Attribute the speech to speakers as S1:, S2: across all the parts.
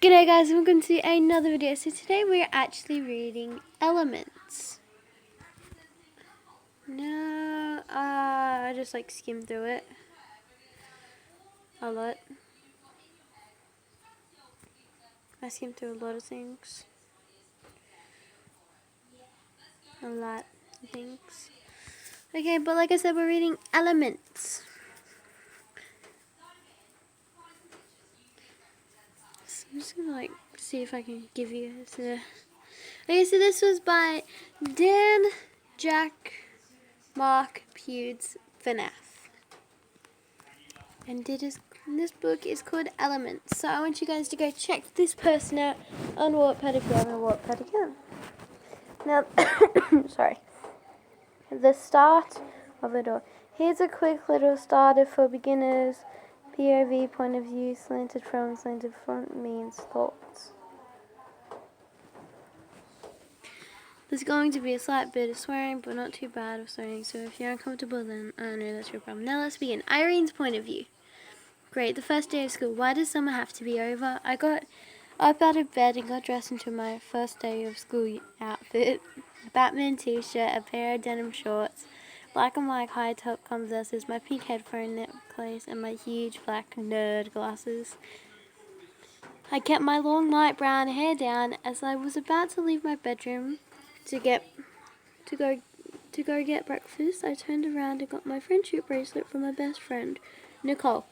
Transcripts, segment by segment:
S1: G'day guys, welcome to another video. So today we're actually reading Elements. No, I just skimmed through it a lot. I skimmed through a lot of things. A lot of things. Okay, but like I said, we're reading Elements. So I'm just gonna see if I can give you guys a... Okay, so this was by Dan, Jack, Mark, Pewds, FNAF. And this book is called Elements. So I want you guys to go check this person out on Wattpad if you have a Wattpad account. Now, sorry. The start of it all. Here's a quick little starter for beginners. POV, point of view, slanted from means thoughts. There's going to be a slight bit of swearing, but not too bad of swearing. So if you're uncomfortable, then I know that's your problem. Now let's begin. Irene's point of view. Great, the first day of school. Why does summer have to be over? I got up out of bed and got dressed into my first day of school outfit. A Batman t-shirt, a pair of denim shorts, black and white high top Converses, my pink headphone necklace, and my huge black nerd glasses. I kept my long light brown hair down as I was about to leave my bedroom to go get breakfast. I turned around and got my friendship bracelet from my best friend, Nicole.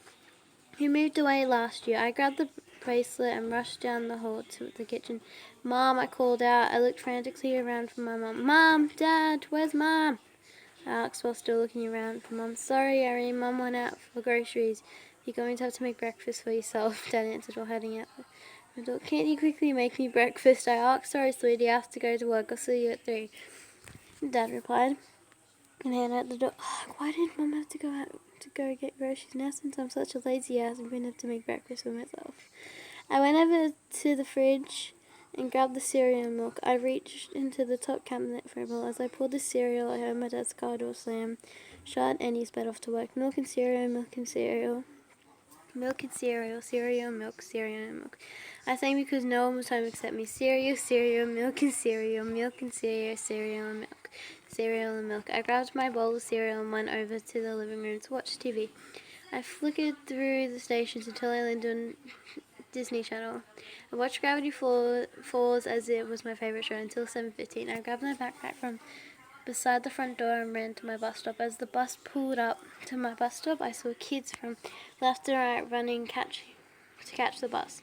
S1: He moved away last year. I grabbed the bracelet and rushed down the hall to the kitchen. Mom, I called out. I looked frantically around for my mom. Mom, Dad, where's Mom? I asked while still looking around for Mom. Sorry, Irene, Mom went out for groceries. You're going to have to make breakfast for yourself, Dad answered while heading out the door. Can't you quickly make me breakfast? I asked. Sorry, sweetie, I have to go to work. I'll see you at 3. Dad replied and headed out the door. Why did Mom have to go out to go get groceries now since I'm such a lazy ass and going to have to make breakfast for myself? I went over to the fridge and grabbed the cereal and milk. I reached into the top cabinet for a bowl. As I pulled the cereal, I heard my dad's car door slam shut and he sped off to work. Milk and cereal, milk and cereal. Milk and cereal, cereal, milk, cereal, and milk. I sang because no one was home except me. Cereal, cereal, milk and cereal, milk and cereal, cereal and milk, cereal and milk. I grabbed my bowl of cereal and went over to the living room to watch TV. I flickered through the stations until I landed on Disney Channel. I watched Gravity Falls as it was my favorite show until 7:15. I grabbed my backpack from beside the front door and ran to my bus stop. As the bus pulled up to my bus stop, I saw kids from left to right running to catch the bus.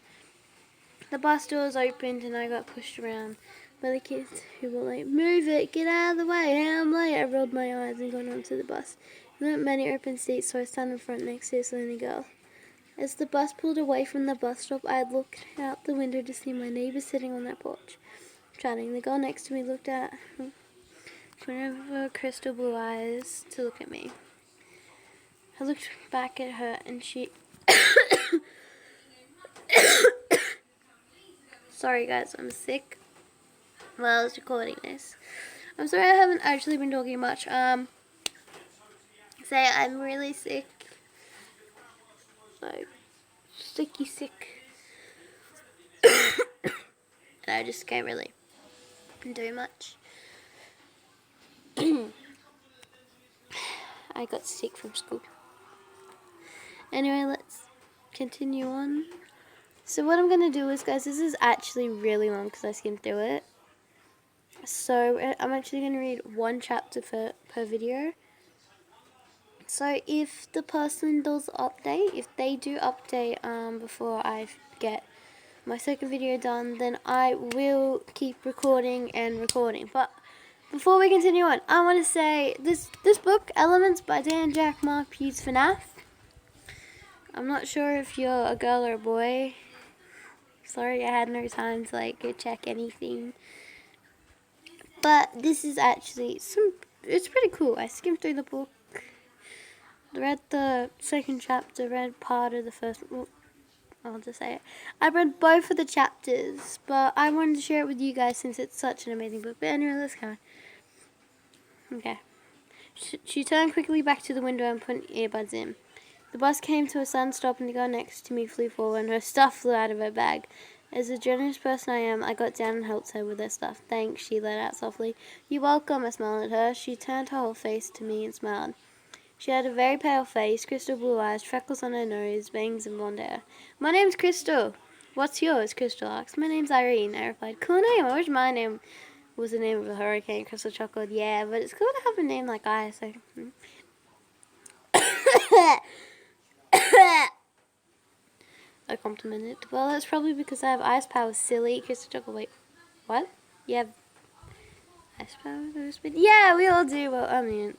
S1: The bus doors opened and I got pushed around by the kids who were like, "Move it, get out of the way, I'm late." I rolled my eyes and got onto the bus. There weren't many open seats, so I sat in front next to this lonely girl. As the bus pulled away from the bus stop, I looked out the window to see my neighbor sitting on that porch, chatting. The girl next to me looked at front of her crystal blue eyes to look at me. I looked back at her and she... Sorry guys, I'm sick while I was recording this. I'm sorry I haven't actually been talking much. Say I'm really sick. Like, sticky sick. And I just can't really do much. I got sick from school. Anyway, let's continue on. So what I'm going to do is, guys, this is actually really long because I skimmed through it. So I'm actually going to read one chapter per video. So if the person does update, if they do update before I get my second video done, then I will keep recording and recording. But before we continue on, I want to say this book, Elements by Dan, Jack, Mark, Pewds, FNAF. I'm not sure if you're a girl or a boy. Sorry I had no time to go check anything. But this is actually it's pretty cool. I skimmed through the book, read the second chapter, read part of the first, well, I'll just say it. I read both of the chapters, but I wanted to share it with you guys since it's such an amazing book. But anyway, let's go. Okay. She turned quickly back to the window and put earbuds in. The bus came to a sudden stop and the girl next to me flew forward and her stuff flew out of her bag. As a generous person I am, I got down and helped her with her stuff. Thanks, she let out softly. You're welcome, I smiled at her. She turned her whole face to me and smiled. She had a very pale face, crystal blue eyes, freckles on her nose, bangs and blonde hair. My name's Crystal. What's yours? Crystal asked. My name's Irene, I replied. Cool name. I wish my name was the name of a hurricane. Crystal chuckled. Yeah, but it's cool to have a name like I, so... I complimented. Well, that's probably because I have ice powers, silly. Crystal chuckled. Wait, what? You have ice powers? Yeah, we all do. Well, I mean,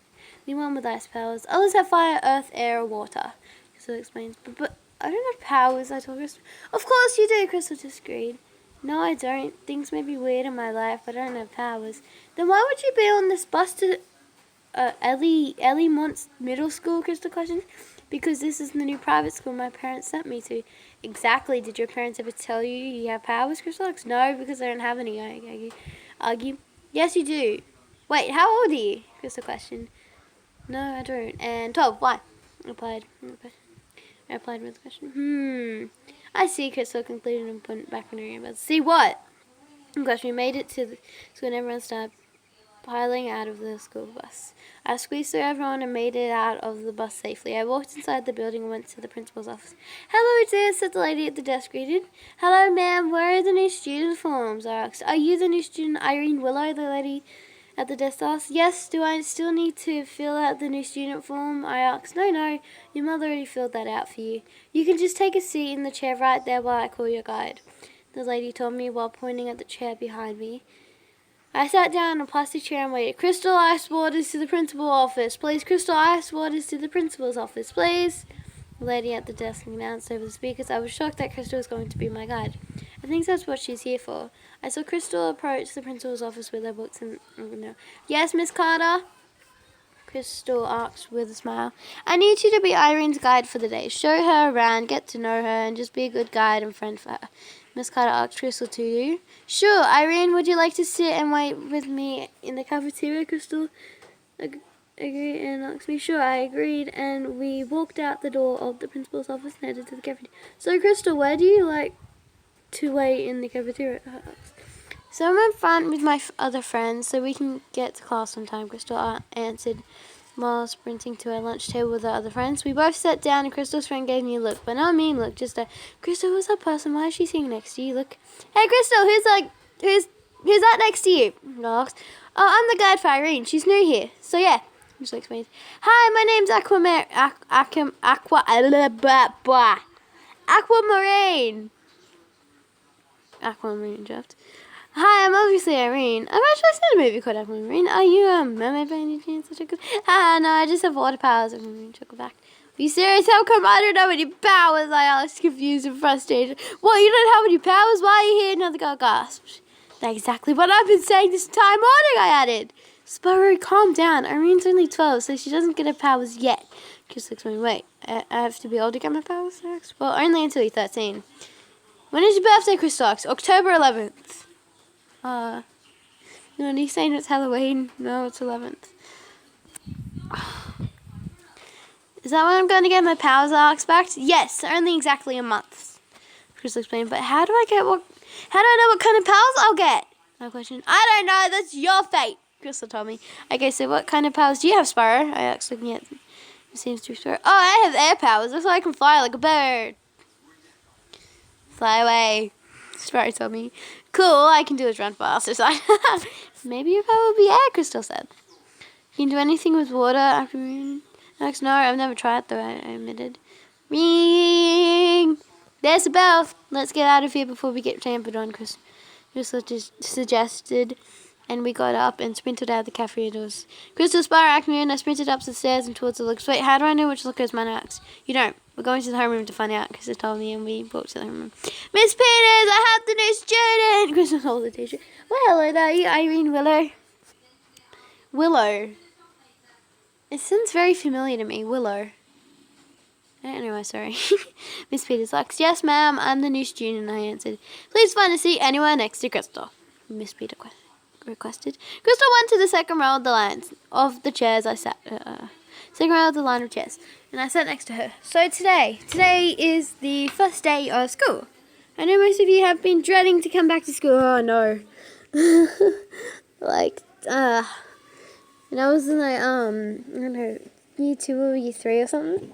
S1: anyone with ice powers. Others have fire, earth, air, or water. Crystal explains. But I don't have powers, I told Crystal. Of course you do, Crystal disagreed. No, I don't. Things may be weird in my life, but I don't have powers. Then why would you be on this bus to Ellie Mont's middle school? Crystal questioned. Because this is the new private school my parents sent me to. Exactly. Did your parents ever tell you you have powers, Crystal asked. No, because I don't have any. I argue. Yes, you do. Wait, how old are you? Crystal questioned. No, I don't. And 12. Why? I replied with a question. I see, Crystal concluded and put it back in her earbuds. See what? Gosh, we made it to the school and everyone started piling out of the school bus. I squeezed through everyone and made it out of the bus safely. I walked inside the building and went to the principal's office. Hello, dear, said the lady at the desk greeted. Hello, ma'am, where are the new student forms? I asked. Are you the new student Irene Willow? The lady at the desk asked. Yes, do I still need to fill out the new student form? I asked. No, your mother already filled that out for you. You can just take a seat in the chair right there while I call your guide, the lady told me while pointing at the chair behind me. I sat down in a plastic chair and waited. Crystal, ice waters to the principal's office, please. Crystal, ice waters to the principal's office, please. The lady at the desk announced over the speakers. I was shocked that Crystal was going to be my guide. I think that's what she's here for. I saw Crystal approach the principal's office with her books and... Yes, Miss Carter? Crystal asked with a smile. I need you to be Irene's guide for the day. Show her around, get to know her, and just be a good guide and friend for her. Miss Carter asked Crystal to you. Sure, Irene, would you like to sit and wait with me in the cafeteria? Crystal agreed and asked me. Sure, I agreed, and we walked out the door of the principal's office and headed to the cafeteria. So, Crystal, where do you like to wait in the cafeteria? So I'm in front with my other friends so we can get to class on time, Crystal answered while sprinting to our lunch table with our other friends. We both sat down and Crystal's friend gave me a look, but not a mean look, just a, Crystal, who's that person? Why is she sitting next to you? Look. Hey, Crystal, who's that next to you? I asked. Oh, I'm the guide for Irene. She's new here. So yeah, Crystal explains. Hi, my name's Aquamarine draft. Hi, I'm obviously Irene. I've actually seen a movie called Aquamarine. Are you a mermaid by any chance? No, I just have water powers. Aquamarine chuckled back. Are you serious? How come I don't have any powers? I asked, confused and frustrated. What, you don't have any powers? Why are you here? Another girl gasped. That's exactly what I've been saying this entire morning, I added. Sparrow, calm down. Irene's only 12, so she doesn't get her powers yet. Crystal explained, wait, I have to be old to get my powers? Well, only until you're 13. When is your birthday, Crystal? October 11th. No, he's saying it's Halloween. No, it's 11th. Is that when I'm going to get my powers, I expect? Yes, only exactly a month. Crystal explained, but how do I know what kind of powers I'll get? My question. I don't know, that's your fate, Crystal told me. Okay, so what kind of powers do you have, Sparrow? I asked, looking at it seems to be Sparrow. Oh, I have air powers. That's why I can fly like a bird. Fly away, Sparrow told me. Cool, all I can do is run fast. Maybe your power will be air, Crystal said. You can do anything with water after rain. Alex, no, I've never tried though, I admitted. Ring! There's the bell. Let's get out of here before we get trampled on, Crystal just suggested. And we got up and sprinted out the cafe doors. Crystal, Sparrow, Acme, and I sprinted up the stairs and towards the lookers. Wait, how do I know which locker is mine next? You don't. We're going to the homeroom to find out, Crystal told me, and we walked to the homeroom. Miss Peters, I have the new student! Crystal told the teacher. Well, hello there, you Irene Willow. Willow. It sounds very familiar to me, Willow. I don't know why, sorry. Miss Peters asked, yes, ma'am, I'm the new student, I answered. Please find a seat anywhere next to Crystal. Miss Peters requested. Crystal went to the second row of the lines of the chairs I sat. Second row of the line of chairs, and I sat next to her. So today is the first day of school. I know most of you have been dreading to come back to school. Oh no. Like, and I was in like, I don't know, year 2 or year 3 or something.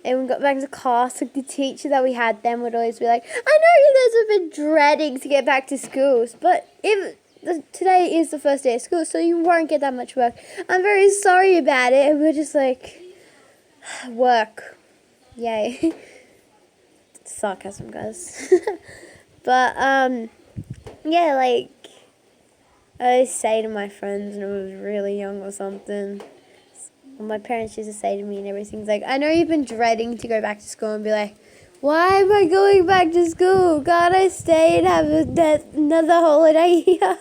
S1: And when we got back to class, like the teacher that we had then would always be like, I know you guys have been dreading to get back to schools, but today is the first day of school, so you won't get that much work. I'm very sorry about it. And we're just like, work. Yay. Sarcasm, guys. But, yeah, like, I always say to my friends when I was really young or something, my parents used to say to me and everything's like, I know you've been dreading to go back to school, and be like, why am I going back to school? God, I stay and have another holiday here.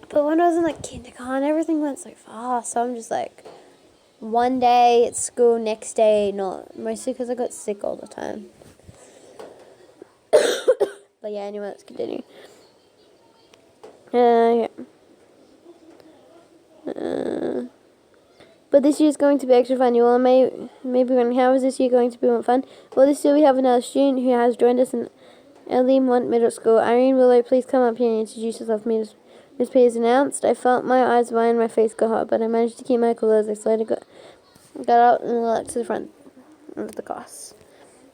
S1: But when I was in like kindergarten, everything went so fast. So I'm just like, one day at school, next day not. Mostly because I got sick all the time. But yeah, anyway, let's continue. Yeah. But this year is going to be extra fun. You all maybe wondering, how is this year going to be more fun? Well, this year we have another student who has joined us in Elmont Middle School. Irene Willow, please come up here and introduce yourself. Miss Peters announced. I felt my eyes wide and my face got hot, but I managed to keep my cool as I slowly got out and walked to the front of the class.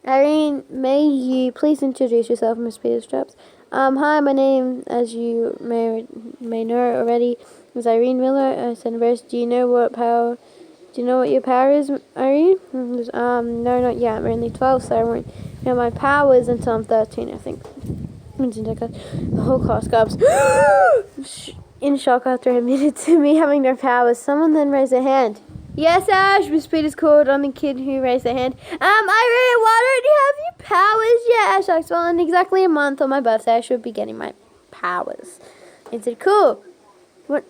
S1: Irene, may you please introduce yourself, Miss Peters Traps. Hi, my name, as you may know already, is Irene Miller. I said first, do you know what your power is, Irene? No, not yet. I'm only 12, so I won't know my powers until I'm 13, I think. The whole class gasped in shock after I admitted to me having no powers. Someone then raised their hand. Yes, Ash, Miss Peters called on the kid who raised their hand. Irene, why don't you have your powers yet? Ash asked, well, in exactly a month on my birthday, I should be getting my powers. He said, cool. What?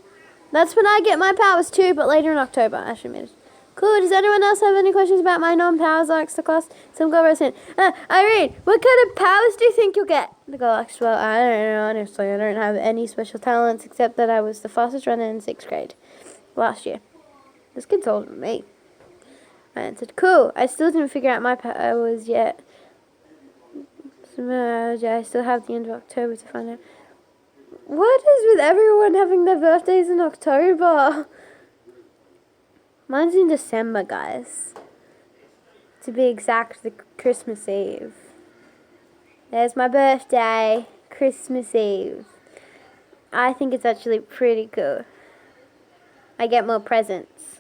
S1: That's when I get my powers too, but later in October, Ash admitted. Cool, does anyone else have any questions about my non-powers? Asked the class. Some girl raised her hand. Irene, what kind of powers do you think you'll get? The girl asked, well, I don't know, honestly. I don't have any special talents except that I was the fastest runner in 6th grade last year. This kid's older than me. I answered, cool. I still didn't figure out my powers yet. I still have the end of October to find out. What is with everyone having their birthdays in October? Mine's in December, guys. To be exact, the Christmas Eve. There's my birthday, Christmas Eve. I think it's actually pretty cool. I get more presents.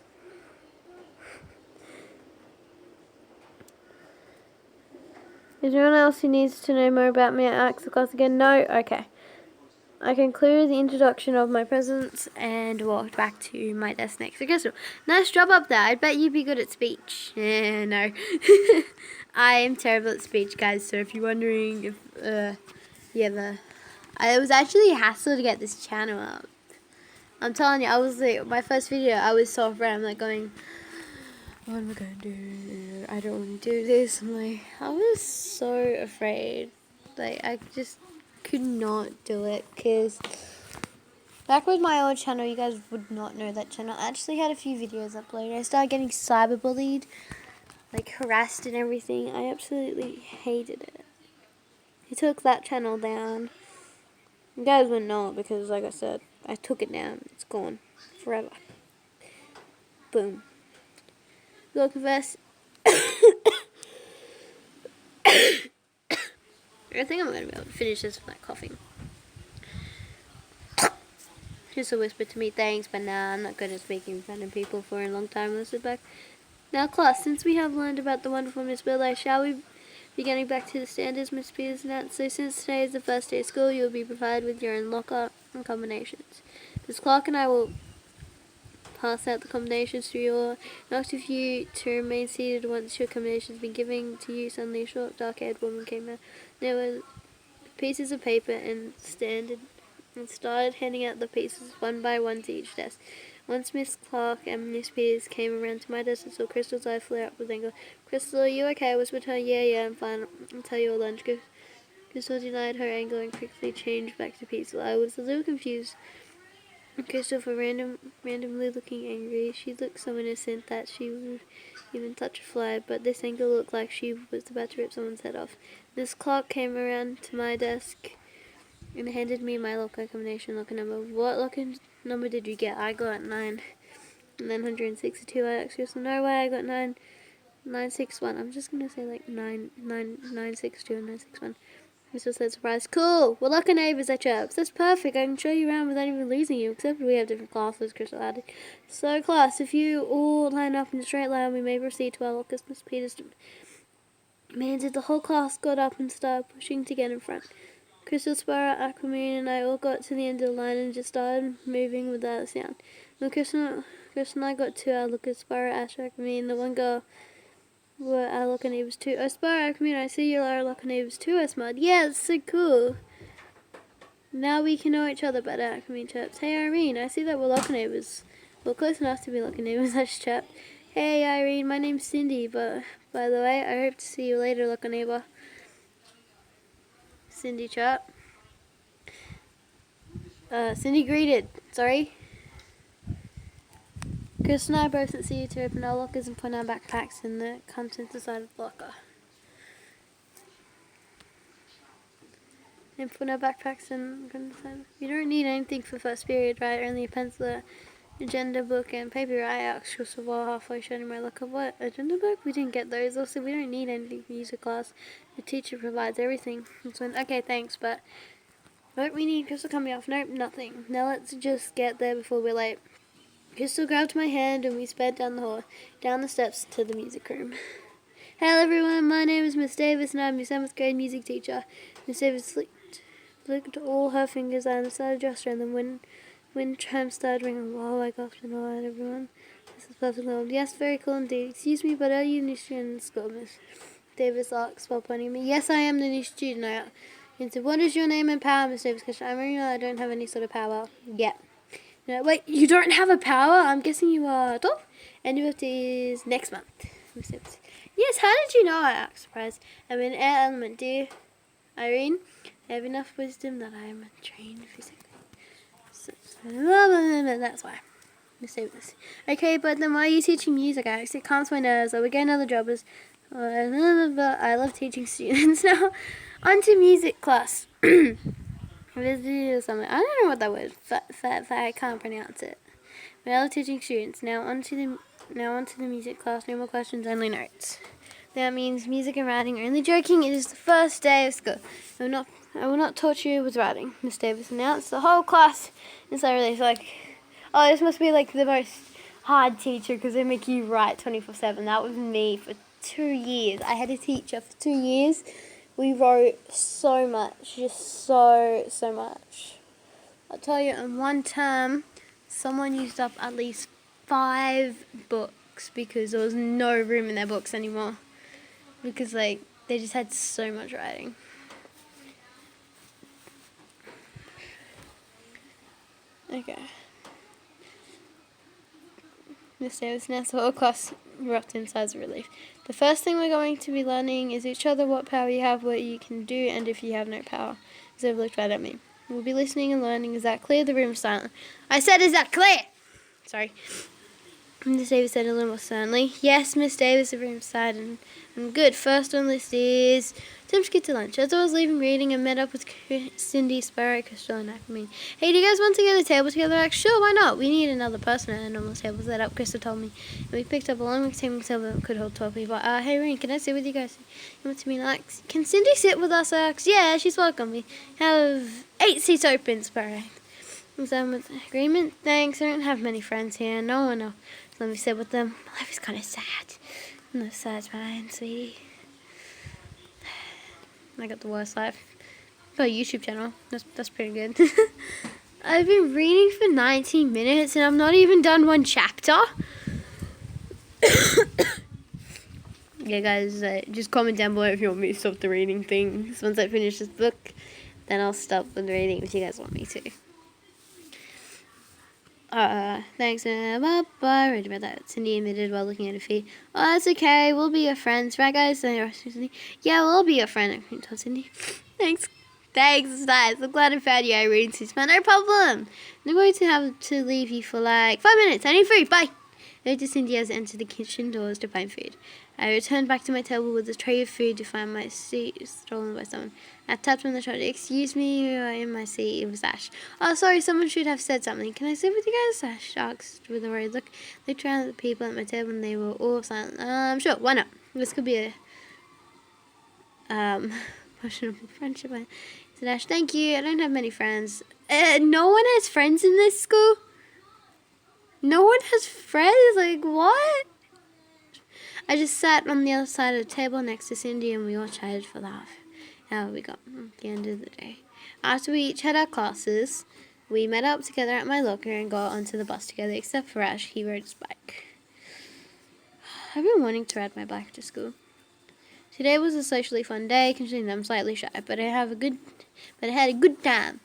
S1: Is there anyone else who needs to know more about me? I asked the class again. No? Okay. I concluded the introduction of my presents and walked back to my desk next to Crystal. Nice job up there. I bet you'd be good at speech. No. I am terrible at speech, guys. So if you're wondering if, it was actually a hassle to get this channel up. I'm telling you, I was like, my first video, I was so afraid. I'm like going, what am I going to do? I don't want to do this. I'm like, I was so afraid. Like, I just could not do it, because back with my old channel, you guys would not know that channel. I actually had a few videos uploaded. I started getting cyberbullied, like harassed and everything. I absolutely hated it. He took that channel down. You guys wouldn't know it because, like I said, I took it down. It's gone forever. Boom. Go confess. I think I'm going to be able to finish this without coughing. Just a whisper to me, thanks, but nah, I'm not good at speaking in front of people for a long time. Let's sit back. Now, class, since we have learned about the wonderful Miss Billy, shall we be getting back to the standards, Miss Peters announced? So since today is the first day of school, you will be provided with your own locker and combinations. Miss Clark and I will pass out the combinations to you all. Asked if you to remain seated once your combinations have been given to you. Suddenly a short, dark-haired woman came out. There were pieces of paper and started handing out the pieces one by one to each desk. Once Miss Clark and Miss Peters came around to my desk and saw Crystal's eye flare up with anger. Crystal, are you okay? I whispered to her, yeah, I'm fine. I'll tell you all lunch. Crystal denied her anger and quickly changed back to peaceful. I was a little confused Christopher randomly looking angry. She looked so innocent that she would even touch a fly, but this anger looked like she was about to rip someone's head off. Miss Clark came around to my desk and handed me my locker combination locker number. What locker number did you get? I got 9. And then 162. I asked Crystal, no way, I got 961. I'm just gonna say like 962 and 961. Crystal said, surprise. Cool! We're like neighbours at chirps. That's perfect. I can show you around without even losing you. Except we have different classes, Crystal added. So, class, if you all line up in a straight line, we may proceed to our lockers. Miss Peters demanded. The whole class got up and started pushing to get in front. Crystal, Sparrow, Aquamarine, and I all got to the end of the line and just started moving without a sound. When Crystal and I got to our lookers, Sparrow, Ash, Aquamarine, the one girl were our locker neighbours too. Oh, Sparrow, Aquamarine, I see you're our locker neighbours too, I smiled. Yeah, it's so cool. Now we can know each other better, Aquamarine chirps. Hey, Irene, I see that we're locker neighbours. We're close enough to be locker neighbours, Ash chirped. Hey, Irene, my name's Cindy, but by the way, I hope to see you later, locker neighbour. Cindy chirped. Cindy greeted. Sorry. Chris and I both succeeded to open our lockers and put our backpacks in the contents inside of the locker. And put our backpacks in. You don't need anything for first period, right? Only a pencil, agenda book, and paper. I asked Chris while halfway showing my locker. What? Agenda book? We didn't get those. Also, we don't need anything for music class. The teacher provides everything. Okay, thanks, but don't we need Crystal coming off? Nope, nothing. Now let's just get there before we're late. Crystal grabbed my hand and we sped down the hall, down the steps to the music room. Hello everyone, my name is Miss Davis and I'm your 7th grade music teacher. Miss Davis flicked all her fingers out and started gesturing, and then when chimes started ringing, whoa, I gasped and all right, everyone. This is perfect. Yes, very cool indeed. Excuse me, but are you new student in school, Miss Davis asked while pointing at me. Yes, I am the new student, I answered. What is your name and power, Miss Davis? Because I don't have any sort of power yet. No, wait, you don't have a power? I'm guessing you are 12? And your birthday is next month. Yes, how did you know? I asked, surprised. I'm in air element, dear Irene. I have enough wisdom that I am trained physically. That's why. Okay, but then why are you teaching music? I asked. It calms my nerves. I would get another job as... I love teaching students now. On to music class. I don't know what that word. I can't pronounce it. But I love teaching students. Now on to the music class. No more questions, only notes. That means music and writing. Only joking. It is the first day of school. I will not torture you with writing. Miss Davis announced. The whole class is really like, oh, this must be like the most hard teacher because they make you write 24/7. That was me for 2 years. I had a teacher for 2 years. We wrote so much, just so much. I'll tell you, in one term, someone used up at least 5 books because there was no room in their books anymore. Because, like, they just had so much writing. Okay. Miss Davis announced the whole class erupted in sighs of relief. The first thing we're going to be learning is each other, what power you have, what you can do, and if you have no power. Zoe looked right at me. We'll be listening and learning. Is that clear? The room was silent. I said, is that clear? Sorry. Miss Davis said a little more sternly. Yes, Miss Davis, the room sighed and good. First on the list is time to get to lunch. As I was leaving reading, I met up with Cindy, Sparrow, Crystal, and Acme. Hey, do you guys want to get a table together? Like, sure, why not? We need another person at a normal table set up, Crystal told me. And we picked up a long rectangle table that could hold 12 people. Hey, Reen, can I sit with you guys? You want to be like, can Cindy sit with us? I asked. Yeah, she's welcome. We have 8 seats open, Sparrow. Was done with agreement. Thanks. I don't have many friends here. No one else. Let me sit with them. Life is kind of sad. No sad, man, sweetie. I got the worst life. Got a YouTube channel. That's pretty good. I've been reading for 19 minutes and I'm not even done one chapter. Yeah, guys, just comment down below if you want me to stop the reading thing. So once I finish this book, then I'll stop with the reading if you guys want me to. Thanks, bye. Read about that. Cindy admitted while looking at her feet. Oh, that's okay. We'll be your friends, right, guys? Yeah, we'll be your friend. I told Cindy. Thanks. Thanks, nice. I'm glad I found you, Irene. But no problem. I'm going to have to leave you for like 5 minutes. I need food. Bye. Later, Cindy has entered the kitchen doors to find food. I returned back to my table with a tray of food to find my seat stolen by someone. I tapped on the shoulder. Excuse me, you are in my seat. It was Ash. Oh, sorry, someone should have said something. Can I sit with you guys? Ash asked with a worried look. I looked around at the people at my table and they were all silent. Sure, why not? This could be a questionable friendship. I said, Ash, thank you. I don't have many friends. No one has friends in this school? No one has friends? Like, what? I just sat on the other side of the table next to Cindy and we all chatted for laugh. How we got at the end of the day. After we each had our classes, we met up together at my locker and got onto the bus together, except for Ash. He rode his bike. I've been wanting to ride my bike to school. Today was a socially fun day, considering that I'm slightly shy, but I had a good time.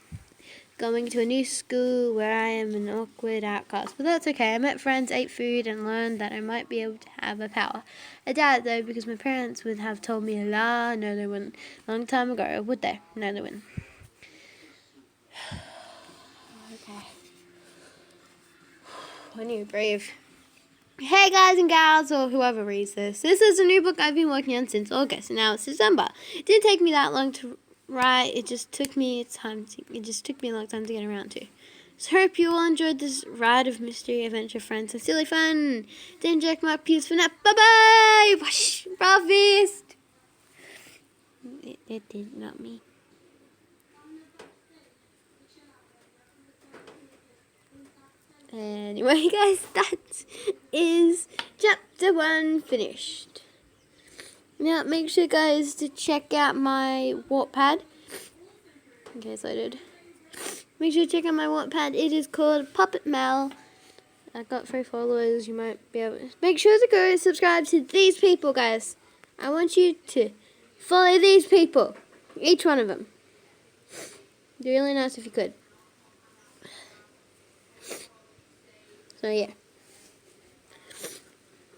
S1: Going to a new school where I am an awkward outcast. But that's okay. I met friends, ate food, and learned that I might be able to have a power. I doubt it though, because my parents would have told me no they wouldn't. A long time ago, would they? No, they wouldn't. Okay. I need to breathe. Hey guys and gals, or whoever reads this. This is a new book I've been working on since August, and now it's December. It didn't take me that long to write. It just took me a long time to get around to. So hope you all enjoyed this ride of mystery, adventure, friends, and silly fun. Then check my pews for now. Bye bye. Wash, bra fist. It did, not me. Anyway, guys, that is chapter 1 finished. Now, make sure, guys, to check out my Wattpad. In case I did. Make sure to check out my Wattpad. It is called Puppet Mel. I've got 3 followers. You might be able to. Make sure to go subscribe to these people, guys. I want you to follow these people. Each one of them. It'd be really nice if you could. So, yeah.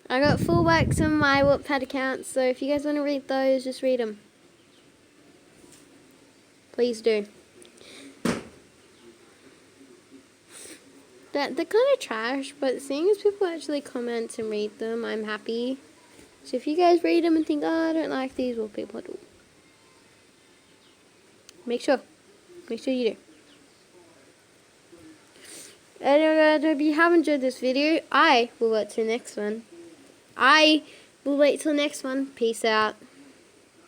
S1: I got full works on my Wattpad account, so if you guys want to read those, just read them. Please do. They're kind of trash, but seeing as people actually comment and read them, I'm happy. So if you guys read them and think, oh, I don't like these, well, people do. Make sure you do. And if you have enjoyed this video, I will wait till next one. Peace out.